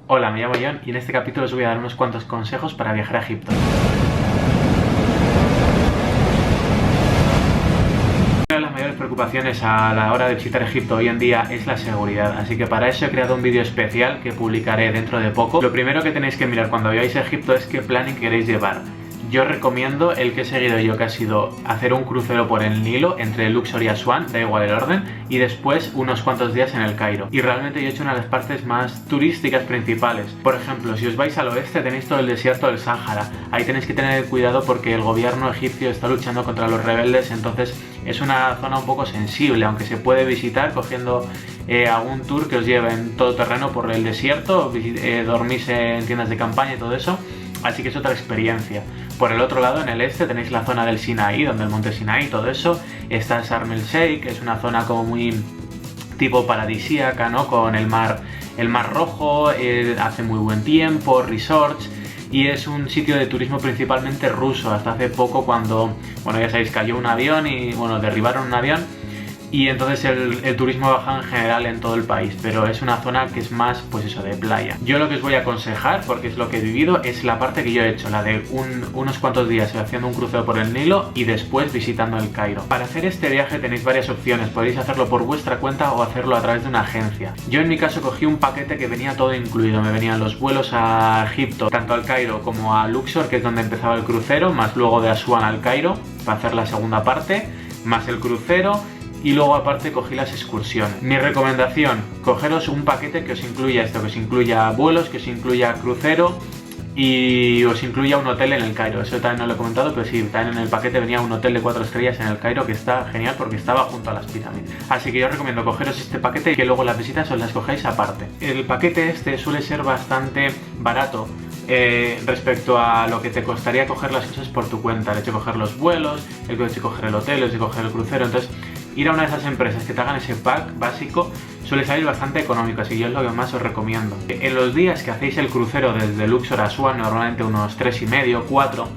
Hola, me llamo John y en este capítulo os voy a dar unos cuantos consejos para viajar a Egipto. Una de las mayores preocupaciones a la hora de visitar Egipto hoy en día es la seguridad, así que para eso he creado un vídeo especial que publicaré dentro de poco. Lo primero que tenéis que mirar cuando vayáis a Egipto es qué planning queréis llevar. Yo recomiendo el que he seguido yo, que ha sido hacer un crucero por el Nilo entre Luxor y Asuán, da igual el orden, y después unos cuantos días en el Cairo. Y realmente yo he hecho una de las partes más turísticas principales. Por ejemplo, si os vais al oeste tenéis todo el desierto del Sáhara. Ahí tenéis que tener cuidado porque el gobierno egipcio está luchando contra los rebeldes, entonces es una zona un poco sensible, aunque se puede visitar cogiendo algún tour que os lleve en todo terreno por el desierto, dormís en tiendas de campaña y todo eso. Así que es otra experiencia. Por el otro lado, en el este, tenéis la zona del Sinaí, donde el monte Sinaí y todo eso. Está Sharm el Sheikh, es una zona como muy tipo paradisíaca, ¿no? Con el mar Rojo, hace muy buen tiempo, resorts. Y es un sitio de turismo principalmente ruso. Hasta hace poco cuando, bueno, ya sabéis, cayó un avión y, bueno, derribaron un avión. Y entonces el turismo baja en general en todo el país, pero es una zona que es más, pues eso, de playa. Yo lo que os voy a aconsejar, porque es lo que he vivido, es la parte que yo he hecho, la de unos cuantos días haciendo un crucero por el Nilo y después visitando el Cairo. Para hacer este viaje tenéis varias opciones, podéis hacerlo por vuestra cuenta o hacerlo a través de una agencia. Yo en mi caso cogí un paquete que venía todo incluido, me venían los vuelos a Egipto, tanto al Cairo como a Luxor, que es donde empezaba el crucero, más luego de Asuán al Cairo, para hacer la segunda parte, más el crucero. Y luego aparte cogí las excursiones. Mi recomendación, cogeros un paquete que os incluya esto, que os incluya vuelos, que os incluya crucero y os incluya un hotel en el Cairo. Eso también no lo he comentado, pero sí, también en el paquete venía un hotel de 4 estrellas en el Cairo que está genial porque estaba junto a las pirámides. Así que yo os recomiendo cogeros este paquete y que luego las visitas os las cogáis aparte. El paquete este suele ser bastante barato respecto a lo que te costaría coger las cosas por tu cuenta. El hecho de coger los vuelos, el hecho de coger el hotel, el hecho de coger el crucero. Entonces, ir a una de esas empresas que te hagan ese pack básico suele salir bastante económico, así que yo es lo que más os recomiendo. En los días que hacéis el crucero desde Luxor a Asuán, normalmente unos 3,5, 4,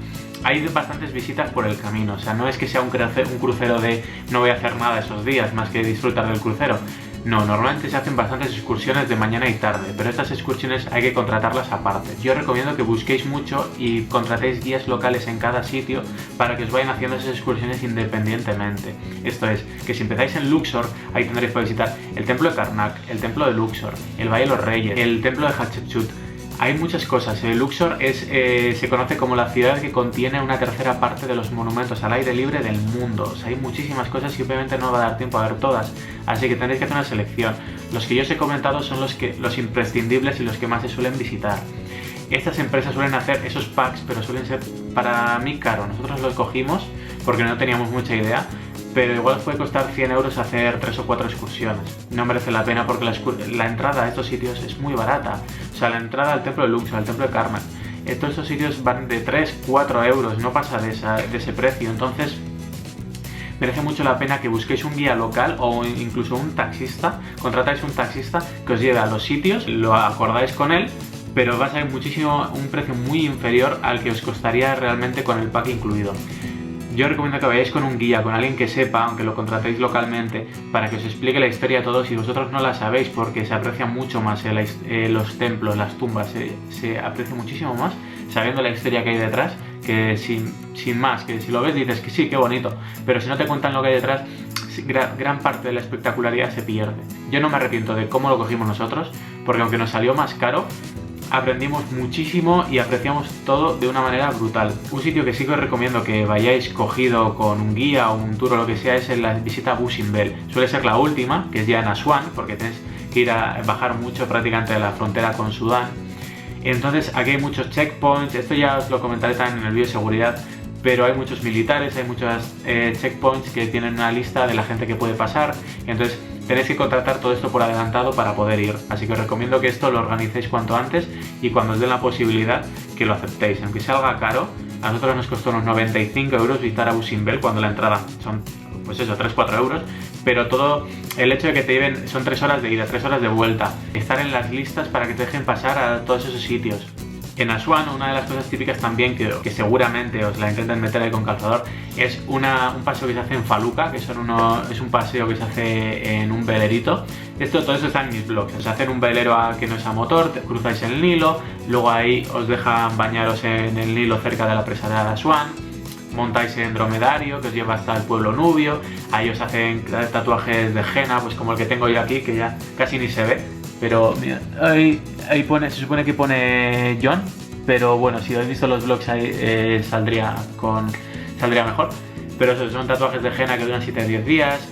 hay bastantes visitas por el camino. O sea, no es que sea un crucero de no voy a hacer nada esos días más que disfrutar del crucero. No, normalmente se hacen bastantes excursiones de mañana y tarde, pero estas excursiones hay que contratarlas aparte. Yo recomiendo que busquéis mucho y contratéis guías locales en cada sitio para que os vayan haciendo esas excursiones independientemente. Esto es, que si empezáis en Luxor, ahí tendréis para visitar el templo de Karnak, el templo de Luxor, el Valle de los Reyes, el templo de Hatshepsut. Hay muchas cosas. Luxor se conoce como la ciudad que contiene una tercera parte de los monumentos al aire libre del mundo. O sea, hay muchísimas cosas y obviamente no va a dar tiempo a ver todas. Así que tendréis que hacer una selección. Los que yo os he comentado son los imprescindibles y los que más se suelen visitar. Estas empresas suelen hacer esos packs, pero suelen ser para mí caros. Nosotros los cogimos porque no teníamos mucha idea, pero igual os puede costar 100 euros hacer 3 o 4 excursiones. No merece la pena porque la entrada a estos sitios es muy barata. O sea, la entrada al templo de Luxor, al templo de Karnak, todos estos sitios van de 3, 4 euros, no pasa de ese precio. Entonces, merece mucho la pena que busquéis un guía local o incluso un taxista, contratáis un taxista que os lleve a los sitios, lo acordáis con él, pero va a ser un precio muy inferior al que os costaría realmente con el pack incluido. Yo recomiendo que vayáis con un guía, con alguien que sepa, aunque lo contratéis localmente, para que os explique la historia de todo si vosotros no la sabéis, porque se aprecia mucho más los templos, las tumbas, se aprecia muchísimo más sabiendo la historia que hay detrás, que sin más, que si lo ves dices que sí, qué bonito, pero si no te cuentan lo que hay detrás, gran parte de la espectacularidad se pierde. Yo no me arrepiento de cómo lo cogimos nosotros, porque aunque nos salió más caro, aprendimos muchísimo y apreciamos todo de una manera brutal. Un sitio que sí que os recomiendo que vayáis cogido con un guía o un tour o lo que sea es la visita a Bushimbel. Suele ser la última, que es ya en Asuán, porque tenéis que ir a bajar mucho prácticamente de la frontera con Sudán. Entonces aquí hay muchos checkpoints, esto ya os lo comentaré también en el vídeo de seguridad, pero hay muchos militares, hay muchos checkpoints que tienen una lista de la gente que puede pasar, entonces tenéis que contratar todo esto por adelantado para poder ir, así que os recomiendo que esto lo organicéis cuanto antes y cuando os den la posibilidad que lo aceptéis, aunque salga caro. A nosotros nos costó unos 95 euros visitar a Bushimbel cuando la entrada son, pues eso, 3-4 euros, pero todo el hecho de que te lleven, son 3 horas de ida, 3 horas de vuelta, estar en las listas para que te dejen pasar a todos esos sitios. En Asuán, una de las cosas típicas también que seguramente os la intenten meter ahí con calzador es un paseo que se hace en Faluca, que es un paseo que se hace en un velerito. Todo eso está en mis blogs. Os hacen un velero que no es a motor, cruzáis el Nilo, luego ahí os dejan bañaros en el Nilo cerca de la presa de Asuán, montáis en dromedario que os lleva hasta el pueblo nubio, ahí os hacen tatuajes de henna, pues como el que tengo yo aquí, que ya casi ni se ve, pero mira, ahí pone, se supone que pone John, pero bueno, si habéis visto los vlogs ahí saldría mejor. Pero eso, son tatuajes de henna que duran 7 a 10 días.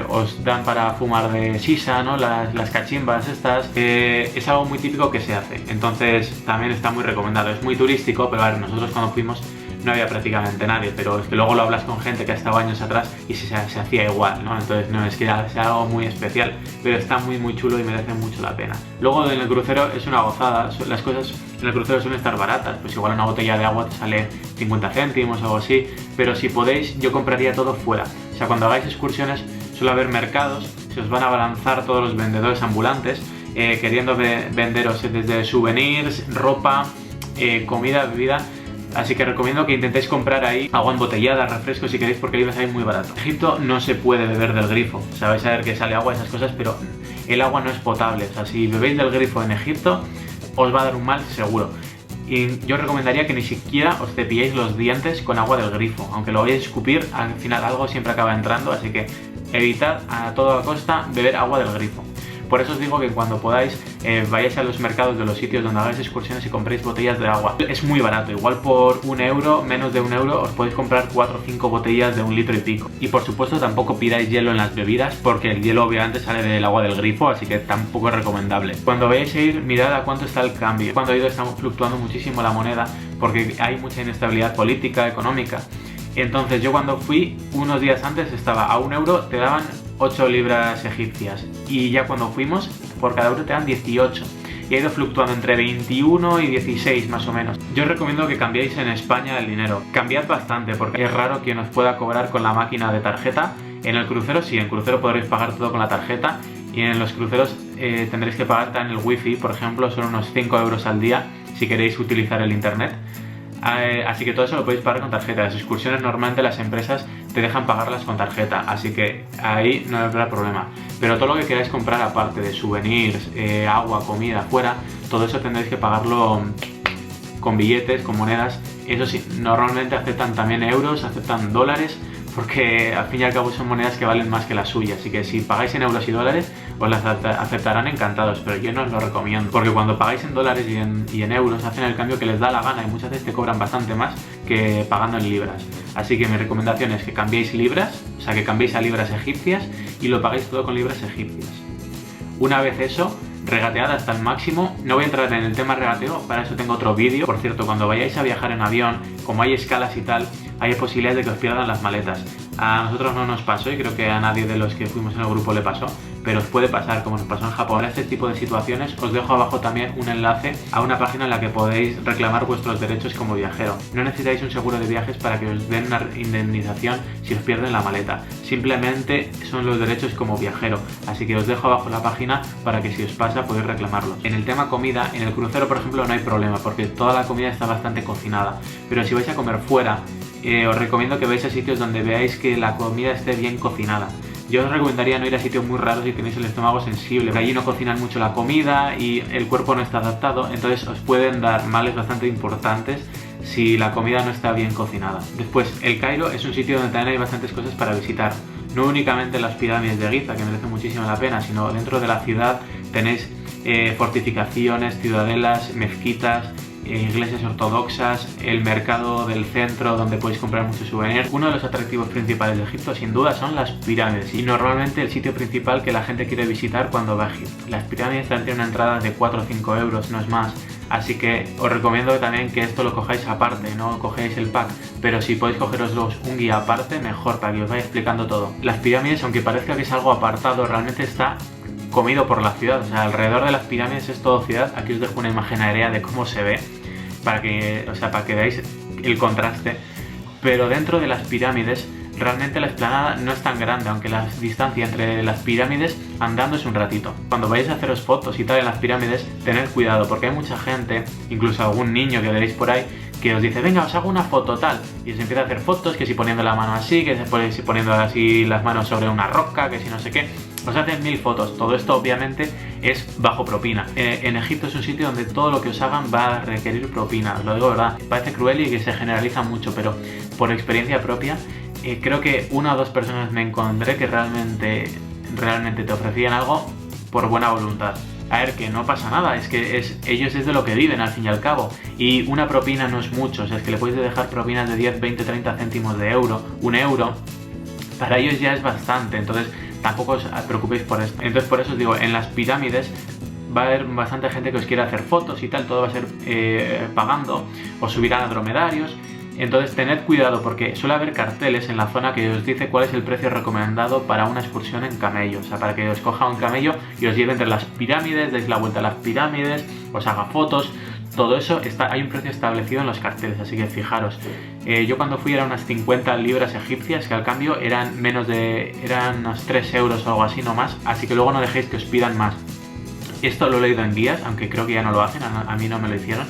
Os dan para fumar de sisa, ¿no? Las cachimbas estas, es algo muy típico que se hace, entonces también está muy recomendado. Es muy turístico, pero a ver, nosotros cuando fuimos no había prácticamente nadie, pero es que luego lo hablas con gente que ha estado años atrás y se hacía igual, ¿no? Entonces no es que sea algo muy especial, pero está muy chulo y merece mucho la pena. Luego en el crucero es una gozada, las cosas en el crucero suelen estar baratas, pues igual una botella de agua te sale 50 céntimos o algo así, pero si podéis yo compraría todo fuera. O sea, cuando hagáis excursiones suele haber mercados, se os van a abalanzar todos los vendedores ambulantes queriendo venderos desde souvenirs, ropa, comida, bebida. Así que recomiendo que intentéis comprar ahí agua embotellada, refrescos si queréis, porque ahí va a salir muy barato. En Egipto no se puede beber del grifo, o sea, vais a ver que sale agua y esas cosas, pero el agua no es potable. O sea, si bebéis del grifo en Egipto, os va a dar un mal seguro. Y yo recomendaría que ni siquiera os cepilléis los dientes con agua del grifo, aunque lo vayáis a escupir, al final algo siempre acaba entrando, así que evitad a toda costa beber agua del grifo. Por eso os digo que cuando podáis vayáis a los mercados de los sitios donde hagáis excursiones y compréis botellas de agua. Es muy barato, igual por €1, menos de €1, os podéis comprar 4 o 5 botellas de 1 litro y pico. Y por supuesto tampoco pidáis hielo en las bebidas, porque el hielo obviamente sale del agua del grifo, así que tampoco es recomendable. Cuando vayáis a ir, mirad a cuánto está el cambio. Cuando he ido estamos fluctuando muchísimo la moneda, porque hay mucha inestabilidad política, económica. Entonces yo cuando fui, unos días antes estaba a €1, te daban 8 libras egipcias, y ya cuando fuimos, por cada euro te dan 18, y ha ido fluctuando entre 21 y 16 más o menos. Yo os recomiendo que cambiéis en España el dinero, cambiad bastante, porque es raro que os pueda cobrar con la máquina de tarjeta. En el crucero sí, en el crucero podréis pagar todo con la tarjeta, y en los cruceros tendréis que pagar también el wifi, por ejemplo, son unos 5 euros al día si queréis utilizar el internet. Así que todo eso lo podéis pagar con tarjeta. Las excursiones normalmente las empresas te dejan pagarlas con tarjeta, así que ahí no habrá problema. Pero todo lo que queráis comprar aparte de souvenirs, agua, comida, fuera, todo eso tendréis que pagarlo con billetes, con monedas. Eso sí, normalmente aceptan también euros, aceptan dólares, porque al fin y al cabo son monedas que valen más que las suyas, así que si pagáis en euros y dólares os las aceptarán encantados, pero yo no os lo recomiendo, porque cuando pagáis en dólares y en euros hacen el cambio que les da la gana y muchas veces te cobran bastante más que pagando en libras. Así que mi recomendación es que cambiéis libras, o sea que cambiéis a libras egipcias y lo pagáis todo con libras egipcias. Una vez eso, regatead hasta el máximo. No voy a entrar en el tema regateo, para eso tengo otro vídeo. Por cierto, cuando vayáis a viajar en avión, como hay escalas y tal, hay posibilidades de que os pierdan las maletas. A nosotros no nos pasó y creo que a nadie de los que fuimos en el grupo le pasó, pero os puede pasar, como nos pasó en Japón. Para este tipo de situaciones os dejo abajo también un enlace a una página en la que podéis reclamar vuestros derechos como viajero. No necesitáis un seguro de viajes para que os den una indemnización si os pierden la maleta, simplemente son los derechos como viajero, así que os dejo abajo la página para que si os pasa podéis reclamarlos. En el tema comida, en el crucero por ejemplo no hay problema porque toda la comida está bastante cocinada, pero si vais a comer fuera, os recomiendo que veáis a sitios donde veáis que la comida esté bien cocinada. Yo os recomendaría no ir a sitios muy raros si tenéis el estómago sensible, porque allí no cocinan mucho la comida y el cuerpo no está adaptado, entonces os pueden dar males bastante importantes si la comida no está bien cocinada. Después, el Cairo es un sitio donde también hay bastantes cosas para visitar. No únicamente las pirámides de Giza, que merecen muchísimo la pena, sino dentro de la ciudad tenéis fortificaciones, ciudadelas, mezquitas, iglesias ortodoxas, el mercado del centro donde podéis comprar muchos souvenirs. Uno de los atractivos principales de Egipto sin duda son las pirámides y normalmente el sitio principal que la gente quiere visitar cuando va a Egipto. Las pirámides también tienen una entrada de 4 o 5 euros, no es más, así que os recomiendo también que esto lo cojáis aparte, no cogéis el pack, pero si podéis cogeroslos un guía aparte mejor para que os vaya explicando todo. Las pirámides, aunque parezca que es algo apartado, realmente está comido por la ciudad, o sea, alrededor de las pirámides es todo ciudad. Aquí os dejo una imagen aérea de cómo se ve para que veáis el contraste. Pero dentro de las pirámides realmente la explanada no es tan grande, aunque la distancia entre las pirámides andando es un ratito. Cuando vayáis a haceros fotos y tal en las pirámides, tened cuidado, porque hay mucha gente, incluso algún niño que veréis por ahí, que os dice, venga, os hago una foto tal, y os empieza a hacer fotos, que si poniendo la mano así, que si poniendo así las manos sobre una roca, que si no sé qué, os hacen 1000 fotos. Todo esto obviamente es bajo propina. En Egipto es un sitio donde todo lo que os hagan va a requerir propina, os lo digo verdad. Parece cruel y que se generaliza mucho, pero por experiencia propia, creo que 1 o 2 personas me encontré que realmente te ofrecían algo por buena voluntad. A ver, que no pasa nada, es que ellos es de lo que viven al fin y al cabo. Y una propina no es mucho, o sea, es que le podéis dejar propinas de 10, 20, 30 céntimos de euro, 1 euro. Para ellos ya es bastante, entonces tampoco os preocupéis por esto. Entonces por eso os digo, en las pirámides va a haber bastante gente que os quiere hacer fotos y tal, todo va a ser pagando, os subirán a dromedarios. Entonces tened cuidado porque suele haber carteles en la zona que os dice cuál es el precio recomendado para una excursión en camello. O sea, para que os coja un camello y os lleve entre las pirámides, deis la vuelta a las pirámides, os haga fotos. Todo eso hay un precio establecido en los carteles, así que fijaros. Yo cuando fui eran unas 50 libras egipcias, que al cambio eran eran unos 3 euros o algo así, no más. Así que luego no dejéis que os pidan más. Esto lo he leído en guías, aunque creo que ya no lo hacen, a mí no me lo hicieron.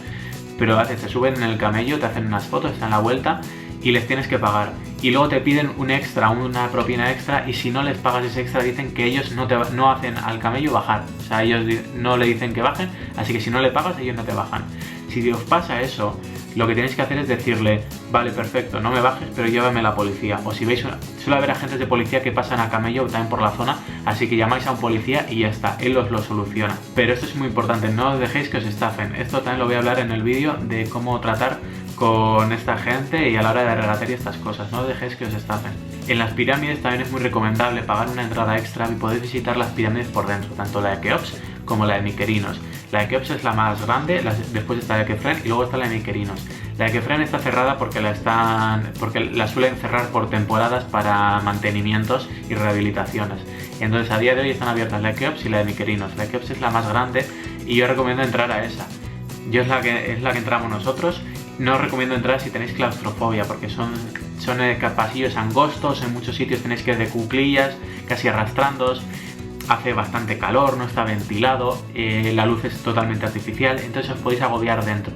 Pero te suben en el camello, te hacen unas fotos, están en la vuelta y les tienes que pagar. Y luego te piden un extra, una propina extra, y si no les pagas ese extra dicen que ellos no hacen al camello bajar. O sea, ellos no le dicen que bajen, así que si no le pagas ellos no te bajan. Si os pasa eso, lo que tenéis que hacer es decirle, vale, perfecto, no me bajes, pero llévame a la policía. O si veis, suele haber agentes de policía que pasan a camello también por la zona, así que llamáis a un policía y ya está, él os lo soluciona. Pero esto es muy importante, no os dejéis que os estafen. Esto también lo voy a hablar en el vídeo de cómo tratar con esta gente y a la hora de regatear y estas cosas, no dejéis que os estafen. En las pirámides también es muy recomendable pagar una entrada extra y podéis visitar las pirámides por dentro, tanto la de Keops como la de Mykerinos. La de Keops es la más grande, después está la de Kefren y luego está la de Mykerinos. La de Kefren está cerrada porque la suelen cerrar por temporadas para mantenimientos y rehabilitaciones. Entonces a día de hoy están abiertas la de Keops y la de Mykerinos. La de Keops es la más grande y yo recomiendo entrar a esa. Es la que entramos nosotros. No os recomiendo entrar si tenéis claustrofobia porque son pasillos angostos, en muchos sitios tenéis que ir de cuclillas, casi arrastrándoos. Hace bastante calor, no está ventilado, la luz es totalmente artificial, entonces os podéis agobiar dentro.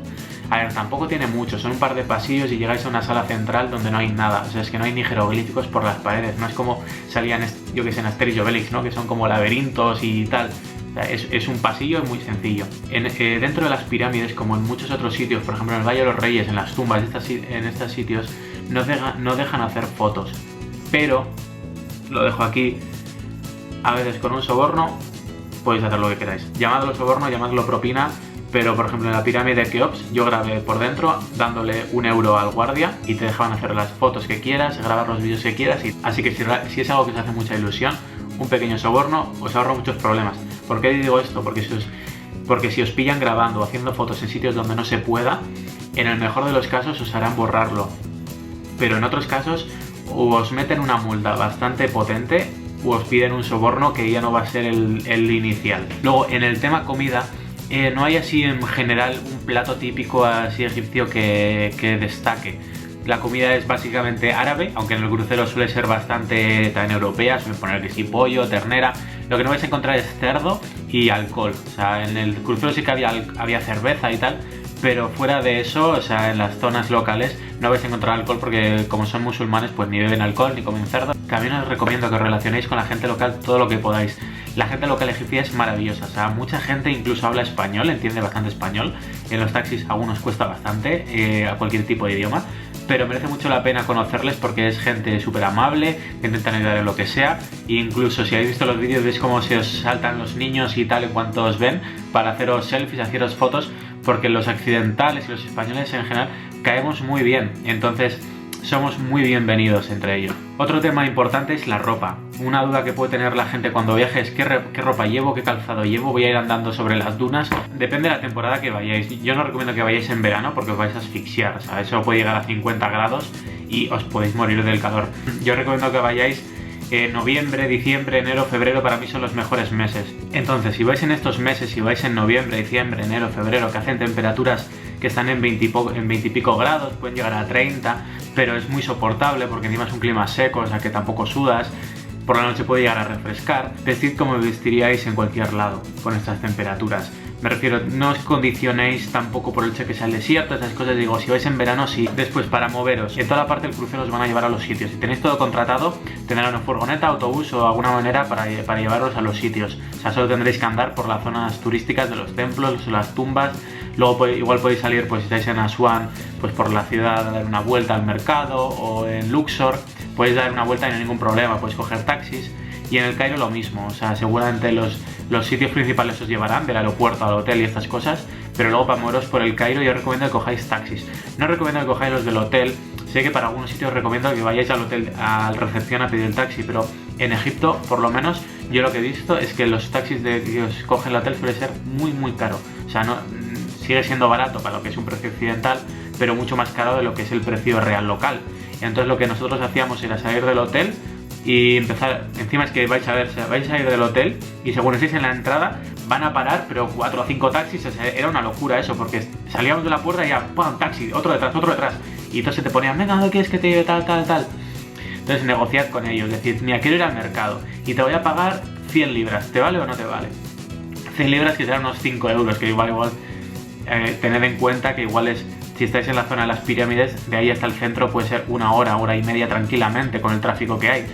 A ver, tampoco tiene mucho, son un par de pasillos y llegáis a una sala central donde no hay nada, o sea, es que no hay ni jeroglíficos por las paredes, no es como salían, yo que sé, en Asterix y Obelix, ¿no? Que son como laberintos y tal. O sea, es un pasillo muy sencillo. Dentro de las pirámides, como en muchos otros sitios, por ejemplo en el Valle de los Reyes, en las tumbas, en estos sitios, no dejan hacer fotos. Pero, lo dejo aquí, a veces con un soborno podéis hacer lo que queráis. Llamadlo soborno, llamadlo propina, pero por ejemplo en la pirámide de Keops yo grabé por dentro dándole 1 euro al guardia y te dejaban hacer las fotos que quieras, grabar los vídeos que quieras. Así que si es algo que os hace mucha ilusión, un pequeño soborno os ahorra muchos problemas. ¿Por qué digo esto? Porque si os pillan grabando o haciendo fotos en sitios donde no se pueda, en el mejor de los casos os harán borrarlo. Pero en otros casos os meten una multa bastante potente o os piden un soborno que ya no va a ser el inicial. Luego, en el tema comida, no hay así en general un plato típico así egipcio que destaque. La comida es básicamente árabe, aunque en el crucero suele ser bastante también europea, suelen poner que sí, pollo, ternera. Lo que no vais a encontrar es cerdo y alcohol. O sea, en el crucero sí que había cerveza y tal, pero fuera de eso, o sea, en las zonas locales no vais a encontrar alcohol porque como son musulmanes pues ni beben alcohol ni comen cerdo. También os recomiendo que os relacionéis con la gente local todo lo que podáis. La gente local egipcia es maravillosa, o sea, mucha gente incluso habla español, entiende bastante español. En los taxis a algunos cuesta bastante, a cualquier tipo de idioma, pero merece mucho la pena conocerles porque es gente súper amable, que intentan ayudar en lo que sea. E incluso si habéis visto los vídeos veis cómo se os saltan los niños y tal en cuanto os ven para haceros selfies, haceros fotos, porque los occidentales y los españoles en general caemos muy bien, entonces somos muy bienvenidos entre ellos. Otro tema importante es la ropa. Una duda que puede tener la gente cuando viaje es ¿qué ropa llevo? ¿Qué calzado llevo? ¿Voy a ir andando sobre las dunas? Depende de la temporada que vayáis. Yo no recomiendo que vayáis en verano porque os vais a asfixiar, o sea, eso puede llegar a 50 grados y os podéis morir del calor. Yo recomiendo que vayáis noviembre, diciembre, enero, febrero, para mí son los mejores meses. Entonces, si vais en estos meses, si vais en noviembre, diciembre, enero, febrero, que hacen temperaturas que están en 20 y pico grados, pueden llegar a 30, pero es muy soportable porque encima es un clima seco, o sea que tampoco sudas. Por la noche puede llegar a refrescar. Vestid como vestiríais en cualquier lado con estas temperaturas. Me refiero, no os condicionéis tampoco por el hecho de que sea el desierto, esas cosas. Digo, si vais en verano, sí. Después, para moveros, en toda la parte del crucero os van a llevar a los sitios. Si tenéis todo contratado, tendrán una furgoneta, autobús o alguna manera para llevaros a los sitios. O sea, solo tendréis que andar por las zonas turísticas de los templos, las tumbas. Luego igual podéis salir, pues si estáis en Asuán, pues por la ciudad, a dar una vuelta al mercado, o en Luxor podéis dar una vuelta y no hay ningún problema, podéis coger taxis. Y en el Cairo lo mismo, o sea, seguramente los sitios principales os llevarán del aeropuerto al hotel y estas cosas, pero luego para moveros por el Cairo yo recomiendo que cojáis taxis. No recomiendo que cojáis los del hotel. Sé que para algunos sitios recomiendo que vayáis al hotel, a la recepción a pedir el taxi, pero en Egipto, por lo menos, yo lo que he visto es que los taxis que os cogen el hotel suele ser muy caro. O sea, no sigue siendo barato para lo que es un precio occidental, pero mucho más caro de lo que es el precio real local. Y entonces lo que nosotros hacíamos era salir del hotel y empezar, encima es que vais a ir del hotel y según estéis en la entrada van a parar, pero 4 o 5 taxis. O sea, era una locura eso, porque salíamos de la puerta y ya, ¡pum!, taxi, otro detrás, y entonces se te ponían, venga, ¿dónde quieres que te lleve tal? Entonces negociad con ellos, decid, mira, quiero ir al mercado y te voy a pagar 100 libras, ¿te vale o no te vale? 100 libras que serán unos 5 euros, que igual tened en cuenta que igual es, si estáis en la zona de las pirámides, de ahí hasta el centro puede ser una hora y media tranquilamente con el tráfico que hay.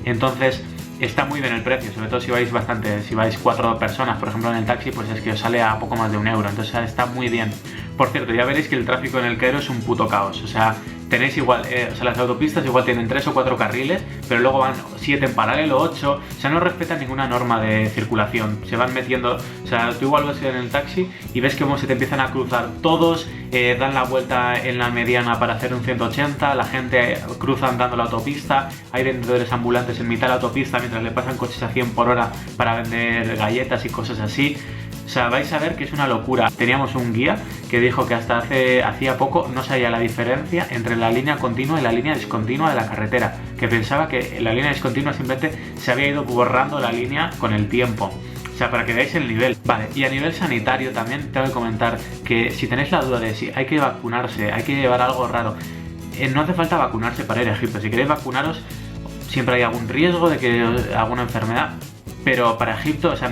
Entonces está muy bien el precio, sobre todo si vais 4 personas, por ejemplo, en el taxi, pues es que os sale a poco más de 1 euro, entonces está muy bien. Por cierto, ya veréis que el tráfico en el Cairo es un puto caos, o sea, tenéis igual, o sea, las autopistas igual tienen 3 o 4 carriles, pero luego van 7 en paralelo, 8, o sea, no respetan ninguna norma de circulación, se van metiendo, o sea, tú igual vas en el taxi y ves cómo se te empiezan a cruzar todos, dan la vuelta en la mediana para hacer un 180, la gente cruza andando la autopista, hay vendedores ambulantes en mitad de la autopista mientras le pasan coches a 100 por hora para vender galletas y cosas así. O sea, vais a ver que es una locura. Teníamos un guía que dijo que hasta hacía poco no sabía la diferencia entre la línea continua y la línea discontinua de la carretera, que pensaba que la línea discontinua simplemente se había ido borrando la línea con el tiempo. O sea, para que veáis el nivel. Vale, y a nivel sanitario también tengo que comentar que si tenéis la duda de si hay que vacunarse, hay que llevar algo raro, no hace falta vacunarse para ir a Egipto. Si queréis vacunaros, siempre hay algún riesgo de que alguna enfermedad. Pero para Egipto, o sea,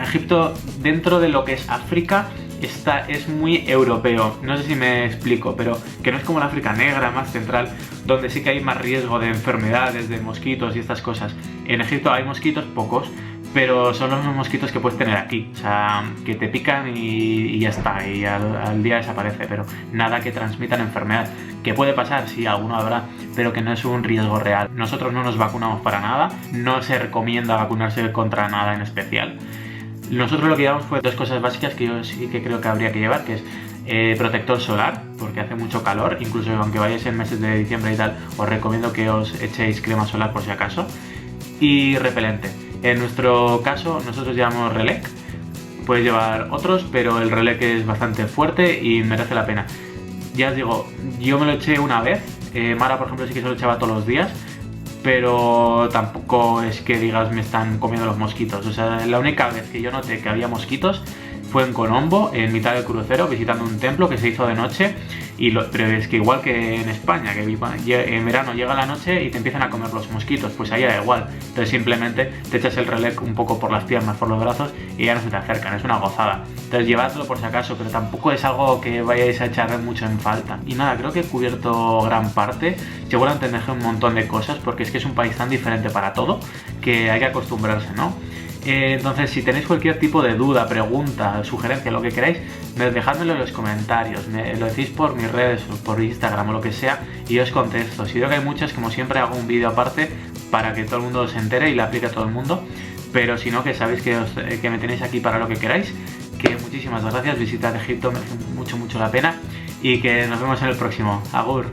Egipto dentro de lo que es África es muy europeo. No sé si me explico, pero que no es como la África negra, más central, donde sí que hay más riesgo de enfermedades, de mosquitos y estas cosas. En Egipto hay mosquitos, pocos, pero son los mismos mosquitos que puedes tener aquí. O sea, que te pican y ya está, y al día desaparece, pero nada que transmitan enfermedad. Que puede pasar, sí, alguno habrá, pero que no es un riesgo real. Nosotros no nos vacunamos para nada, no se recomienda vacunarse contra nada en especial. Nosotros lo que llevamos fue 2 cosas básicas que yo sí que creo que habría que llevar, que es protector solar, porque hace mucho calor, incluso aunque vayáis en meses de diciembre y tal, os recomiendo que os echéis crema solar por si acaso, y repelente. En nuestro caso, nosotros llevamos Relec, puedes llevar otros, pero el Relec es bastante fuerte y merece la pena. Ya os digo, yo me lo eché una vez, Mara por ejemplo sí que se lo echaba todos los días, pero tampoco es que digas me están comiendo los mosquitos. O sea, la única vez que yo noté que había mosquitos fue en Colombo, en mitad del crucero, visitando un templo que se hizo de noche. Pero es que igual que en España, que en verano llega la noche y te empiezan a comer los mosquitos, pues ahí da igual. Entonces simplemente te echas el Relec un poco por las piernas, por los brazos y ya no se te acercan, es una gozada. Entonces llevadlo por si acaso, pero tampoco es algo que vayáis a echar mucho en falta. Y nada, creo que he cubierto gran parte. Seguramente me dejé un montón de cosas porque es que es un país tan diferente para todo que hay que acostumbrarse, ¿no? Entonces, si tenéis cualquier tipo de duda, pregunta, sugerencia, lo que queráis, dejádmelo en los comentarios, me lo decís por mis redes, por Instagram o lo que sea, y yo os contesto. Si veo que hay muchas, como siempre, hago un vídeo aparte para que todo el mundo se entere y le aplique a todo el mundo. Pero si no, que sabéis que me tenéis aquí para lo que queráis. Que muchísimas gracias, visitad Egipto, merece mucho la pena. Y que nos vemos en el próximo. Agur.